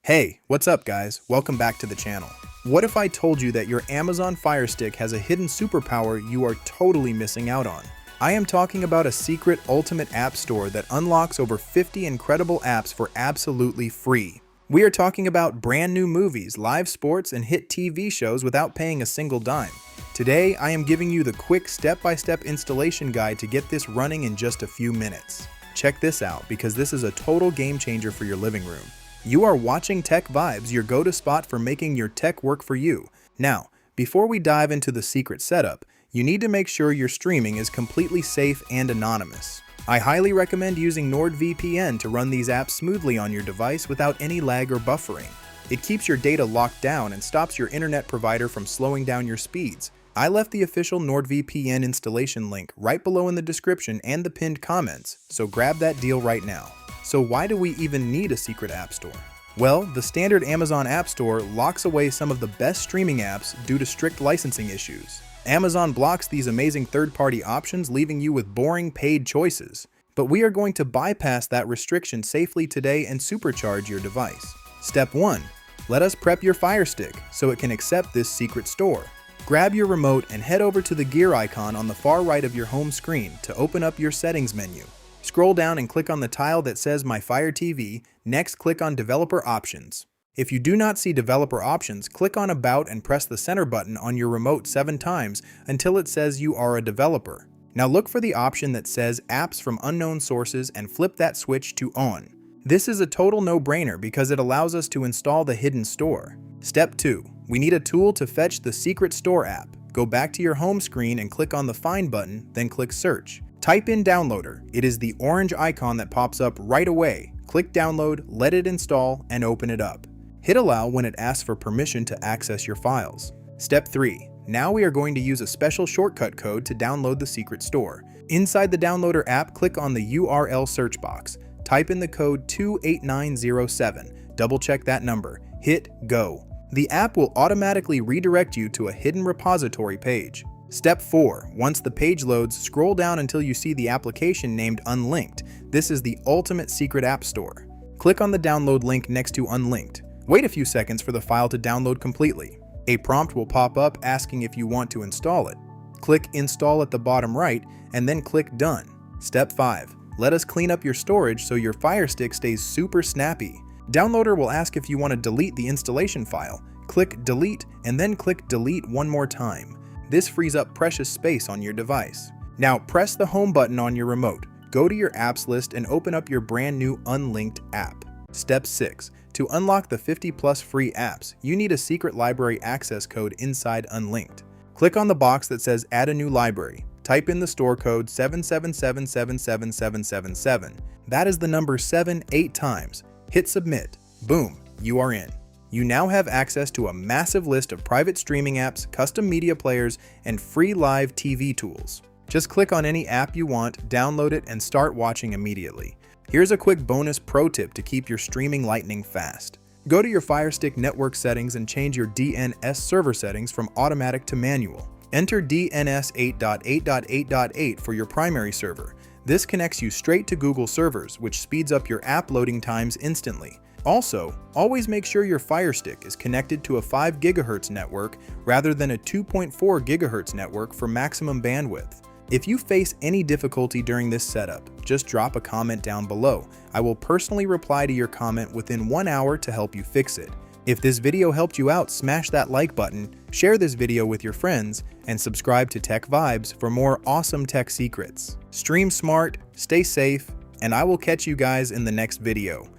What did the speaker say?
Hey, what's up guys? Welcome back to the channel. What if I told you that your Amazon Fire Stick has a hidden superpower you are totally missing out on? I am talking about a secret ultimate app store that unlocks over 50 incredible apps for absolutely free. We are talking about brand new movies, live sports, and hit TV shows without paying a single dime. Today, I am giving you the quick step-by-step installation guide to get this running in just a few minutes. Check this out because this is a total game changer for your living room. You are watching TechVibes, your go-to spot for making your tech work for you. Now, before we dive into the secret setup, you need to make sure your streaming is completely safe and anonymous. I highly recommend using NordVPN to run these apps smoothly on your device without any lag or buffering. It keeps your data locked down and stops your internet provider from slowing down your speeds. I left the official NordVPN installation link right below in the description and the pinned comments, so grab that deal right now. So why do we even need a secret app store? Well, the standard Amazon App Store locks away some of the best streaming apps due to strict licensing issues. Amazon blocks these amazing third-party options, leaving you with boring paid choices. But we are going to bypass that restriction safely today and supercharge your device. Step 1. Let us prep your Fire Stick so it can accept this secret store. Grab your remote and head over to the gear icon on the far right of your home screen to open up your settings menu. Scroll down and click on the tile that says My Fire TV. Next, click on Developer Options. If you do not see Developer Options, click on About and press the center button on your remote 7 times until it says you are a developer. Now look for the option that says Apps from Unknown Sources and flip that switch to On. This is a total no-brainer because it allows us to install the hidden store. Step 2. We need a tool to fetch the Secret Store app. Go back to your home screen and click on the Find button, then click Search. Type in Downloader. It is the orange icon that pops up right away. Click Download, let it install, and open it up. Hit Allow when it asks for permission to access your files. Step 3. Now we are going to use a special shortcut code to download the secret store. Inside the Downloader app, click on the URL search box. Type in the code 28907. Double check that number. Hit Go. The app will automatically redirect you to a hidden repository page. Step 4. Once the page loads, scroll down until you see the application named Unlinked. This is the ultimate secret app store. Click on the download link next to Unlinked. Wait a few seconds for the file to download completely. A prompt will pop up asking if you want to install it. Click Install at the bottom right and then click Done. Step 5. Let us clean up your storage so your Fire Stick stays super snappy. Downloader will ask if you want to delete the installation file. Click Delete and then click Delete one more time. This frees up precious space on your device. Now press the home button on your remote, go to your apps list and open up your brand new Unlinked app. Step 6. To unlock the 50+ free apps, you need a secret library access code inside Unlinked. Click on the box that says Add a new library. Type in the store code 777777777. That is the number 7 8 times. Hit Submit. Boom, you are in. You now have access to a massive list of private streaming apps, custom media players, and free live TV tools. Just click on any app you want, download it, and start watching immediately. Here's a quick bonus pro tip to keep your streaming lightning fast. Go to your Fire Stick network settings and change your DNS server settings from automatic to manual. Enter DNS 8.8.8.8 for your primary server. This connects you straight to Google servers, which speeds up your app loading times instantly. Also, always make sure your Fire Stick is connected to a 5 GHz network rather than a 2.4 GHz network for maximum bandwidth. If you face any difficulty during this setup, just drop a comment down below. I will personally reply to your comment within 1 hour to help you fix it. If this video helped you out, smash that like button, share this video with your friends, and subscribe to TechVibes for more awesome tech secrets. Stream smart, stay safe, and I will catch you guys in the next video.